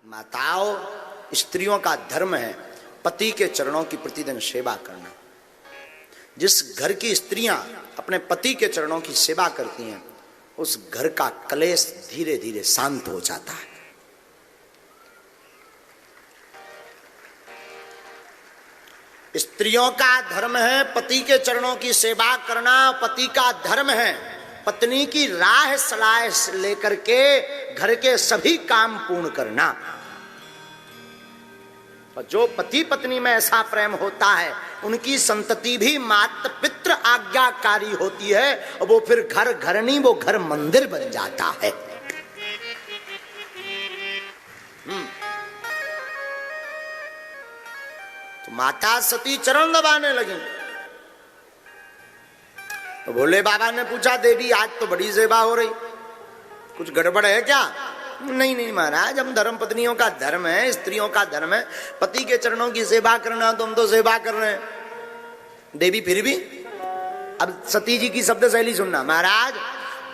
माताओं, स्त्रियों का धर्म है पति के चरणों की प्रतिदिन सेवा करना। जिस घर की स्त्रियां अपने पति के चरणों की सेवा करती हैं, उस घर का कलेश धीरे धीरे शांत हो जाता है। स्त्रियों का धर्म है पति के चरणों की सेवा करना। पति का धर्म है पत्नी की राह सलाह लेकर के घर के सभी काम पूर्ण करना। और जो पति पत्नी में ऐसा प्रेम होता है, उनकी संतति भी माता पितृ आज्ञाकारी होती है, और वो फिर घर घर नहीं, वो घर मंदिर बन जाता है। तो माता सती चरण दबाने लगी। तो भोले बाबा ने पूछा, देवी आज तो बड़ी सेवा हो रही, कुछ गड़बड़ है क्या? नहीं नहीं महाराज, हम धर्म पत्नियों का धर्म है, स्त्रियों का धर्म है पति के चरणों की सेवा करना, तो हम तो सेवा कर रहे हैं। देवी फिर भी, अब सती जी की शब्द शैली सुनना। महाराज,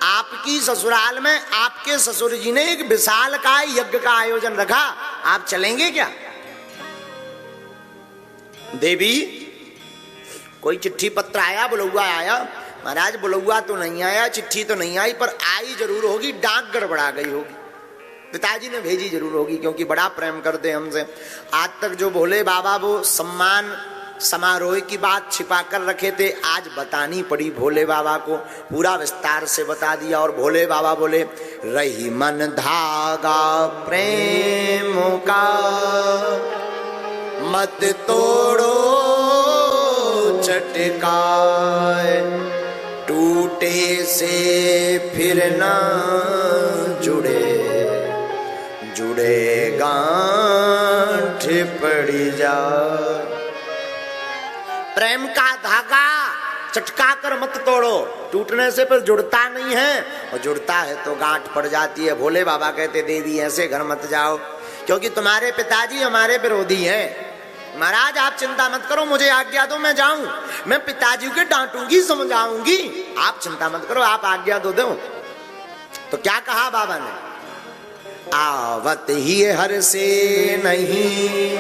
आपकी ससुराल में आपके ससुर जी ने एक विशाल का यज्ञ का आयोजन रखा, आप चलेंगे क्या? देवी, कोई चिट्ठी पत्र आया, बुलौआ आया? महाराज बुलौआ तो नहीं आया, चिट्ठी तो नहीं आई, पर आई जरूर होगी, डाक गड़बड़ा गई होगी, पिताजी ने भेजी जरूर होगी, क्योंकि बड़ा प्रेम करते हमसे। आज तक जो भोले बाबा वो सम्मान समारोह की बात छिपा कर रखे थे, आज बतानी पड़ी भोले बाबा को, पूरा विस्तार से बता दिया। और भोले बाबा बोले, रही मन धागा प्रेम का मत तोड़ो चटकाए, टूटे से फिर ना जुड़े, जुड़े गांठ पड़ी जा। प्रेम का धागा चटका कर मत तोड़ो, टूटने से फिर जुड़ता नहीं है, और जुड़ता है तो गांठ पड़ जाती है। भोले बाबा कहते, देवी ऐसे घर मत जाओ, क्योंकि तुम्हारे पिताजी हमारे विरोधी हैं। महाराज आप चिंता मत करो, मुझे आज्ञा दो, मैं जाऊं, मैं पिताजी को डांटूंगी, समझाऊंगी, आप चिंता मत करो, आप आज्ञा दो। तो क्या कहा बाबा ने? आवत ही हर से नहीं,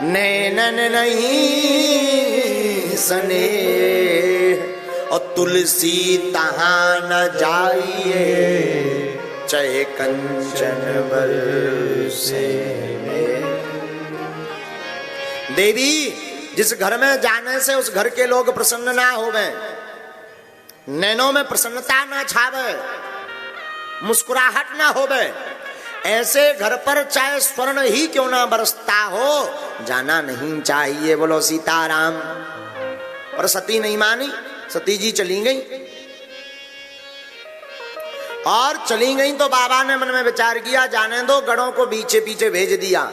नैनन नहीं सने, और तुलसी तहां न जाइए, चाहे कंचन बरसे। देवी, जिस घर में जाने से उस घर के लोग प्रसन्न ना होवे, नैनों में प्रसन्नता ना छावे, मुस्कुराहट ना होवे, ऐसे घर पर चाहे स्वर्ण ही क्यों ना बरसता हो, जाना नहीं चाहिए। बोलो सीताराम। और सती नहीं मानी, सती जी चली गई। और चली गई तो बाबा ने मन में विचार किया, जाने दो, गढ़ों को पीछे पीछे भेज दिया।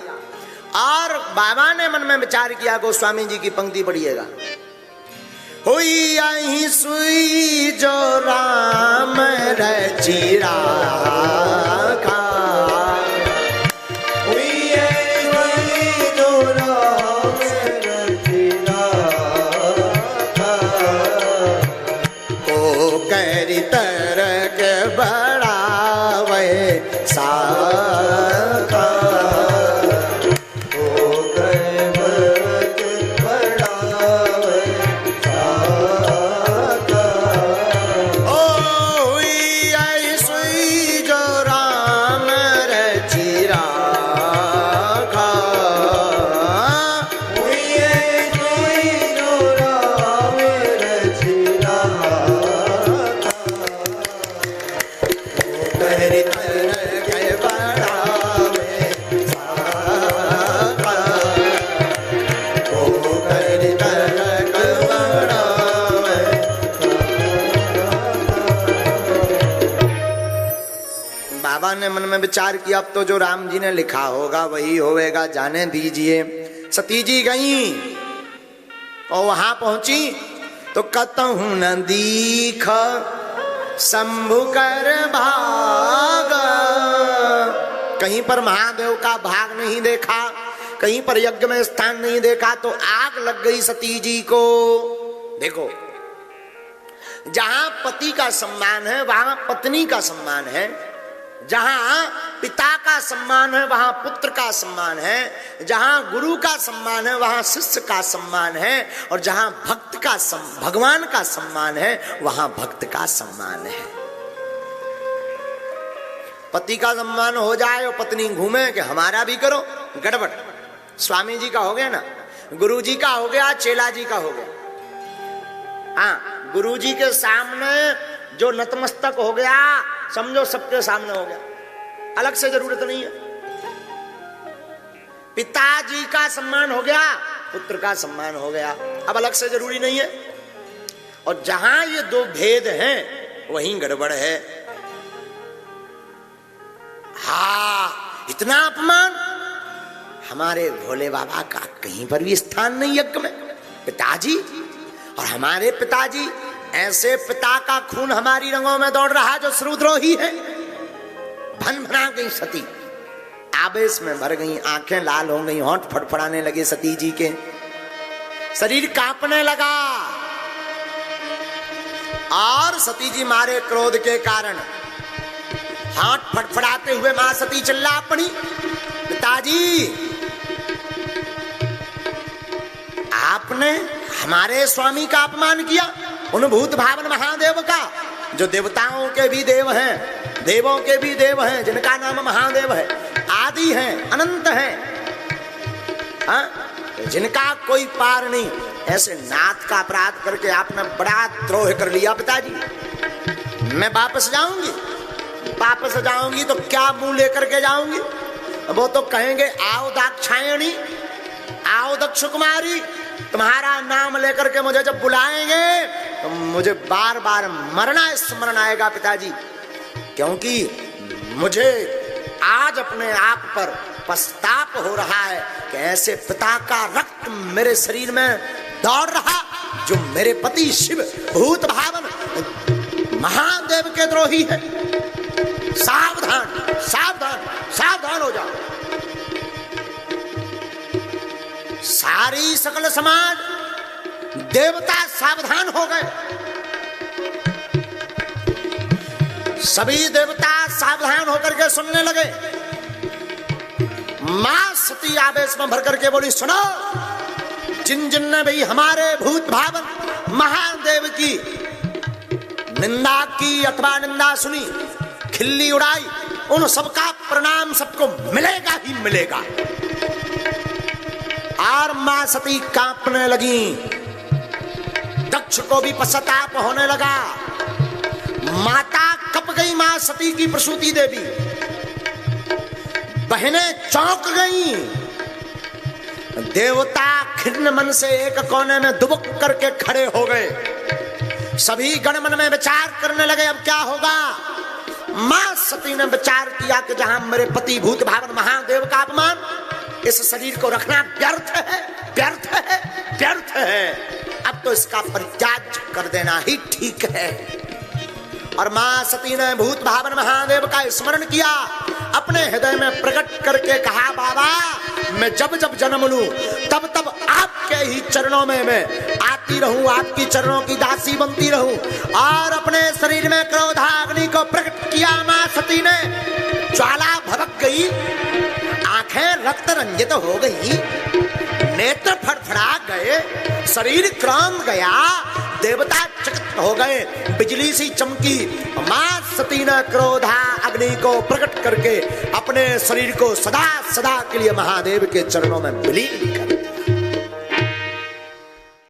और बाबा ने मन में विचार किया, गोस्वामी जी की पंक्ति पढ़िएगा, हुई आई सुई जो राम रची राखा, हुई आई सुई जो राम रची राखा, को करी तरक बढ़ावे साखा, मन में विचार किया, अब तो जो राम जी ने लिखा होगा वही होवेगा, जाने दीजिए। सती जी गई और वहां पहुंची तो कतहु न दीख शंभु कर भाग, कहीं पर महादेव का भाग नहीं देखा, कहीं पर यज्ञ में स्थान नहीं देखा, तो आग लग गई सती जी को। देखो, जहां पति का सम्मान है वहां पत्नी का सम्मान है, जहां पिता का सम्मान है वहां पुत्र का सम्मान है, जहां गुरु का सम्मान है वहां शिष्य का सम्मान है, और जहां भगवान का सम्मान है वहां भक्त का सम्मान है। पति का सम्मान हो जाए और पत्नी घूमे कि हमारा भी करो, गड़बड़। स्वामी जी का हो गया ना, गुरु जी का हो गया, चेला जी का हो गया। हाँ, गुरु जी के सामने जो नतमस्तक हो गया समझो सबके सामने हो गया, अलग से जरूरत नहीं है। पिताजी का सम्मान हो गया, पुत्र का सम्मान हो गया, अब अलग से जरूरी नहीं है। और जहां ये दो भेद हैं वहीं गड़बड़ है। हाँ, इतना अपमान हमारे भोले बाबा का कहीं पर भी स्थान नहीं यज्ञ में। पिताजी और हमारे पिताजी, ऐसे पिता का खून हमारी रंगों में दौड़ रहा जो श्रुद्रोही है। भन भना गई सती, आवेश में भर गई, आंखें लाल हो गई, होंठ फड़फड़ाने लगे सती जी के, शरीर कांपने लगा। और सती जी मारे क्रोध के कारण होंठ फड़फड़ाते हुए मां सती चिल्ला पड़ी, पिताजी आपने हमारे स्वामी का अपमान किया, उन भूत भावन महादेव का, जो देवताओं के भी देव हैं, देवों के भी देव हैं, जिनका नाम महादेव है, आदि हैं, अनंत हैं, जिनका कोई पार नहीं। ऐसे नाथ का अपराध करके आपने बड़ा द्रोह कर लिया पिताजी। मैं वापस जाऊंगी तो क्या मुंह लेकर के जाऊंगी? वो तो कहेंगे आओ दाक्षायणी, आओ दक्ष कुमारी, तुम्हारा नाम लेकर के मुझे जब बुलाएंगे तो मुझे बार बार मरना स्मरण आएगा पिताजी, क्योंकि मुझे आज अपने आप पर पछतावा हो रहा है कि ऐसे पिता का रक्त मेरे शरीर में दौड़ रहा जो मेरे पति शिव भूत भावन महादेव के द्रोही है। सावधान सावधान सावधान हो जाओ। सारी सकल समाज देवता सावधान हो गए, सभी देवता सावधान होकर के सुनने लगे। मां सती आवेश में भर करके बोली, सुनो, जिन जिन ने भी हमारे भूत भावन महादेव की निंदा की अथवा निंदा सुनी, खिल्ली उड़ाई, उन सबका प्रणाम सबको मिलेगा ही मिलेगा। और मां सती कांपने लगी, दक्ष को भी पश्चाताप होने लगा। माता कप गई, मां सती की प्रसूति देवी, बहनें चौंक गई, देवता खिन्न मन से एक कोने में दुबक करके खड़े हो गए। सभी गण मन में विचार करने लगे अब क्या होगा। मां सती ने विचार किया कि जहां मेरे पति भूत भावन महादेव का अपमान, इस शरीर को रखना व्यर्थ है, व्यर्थ है, व्यर्थ है, अब तो इसका परित्याग कर देना ही ठीक है। और मां सती ने भूत भावन महादेव का स्मरण किया, अपने हृदय में प्रकट करके कहा, बाबा मैं जब जब जन्म लूं तब तब आपके ही चरणों में मैं आती रहूं, आपकी चरणों की दासी बनती रहूं। और अपने शरीर में क्रोधाग्नि को प्रकट किया मां सती ने, ज्वाला भड़क गई, आंखें रक्त रंजित हो गई, नेत्र फड़फड़ा गए, शरीर क्रांत गया, देवता चकित हो गए, बिजली सी चमकी। मां सती ने क्रोधा अग्नि को प्रकट करके अपने शरीर को सदा सदा के लिए महादेव के चरणों में विलीन कर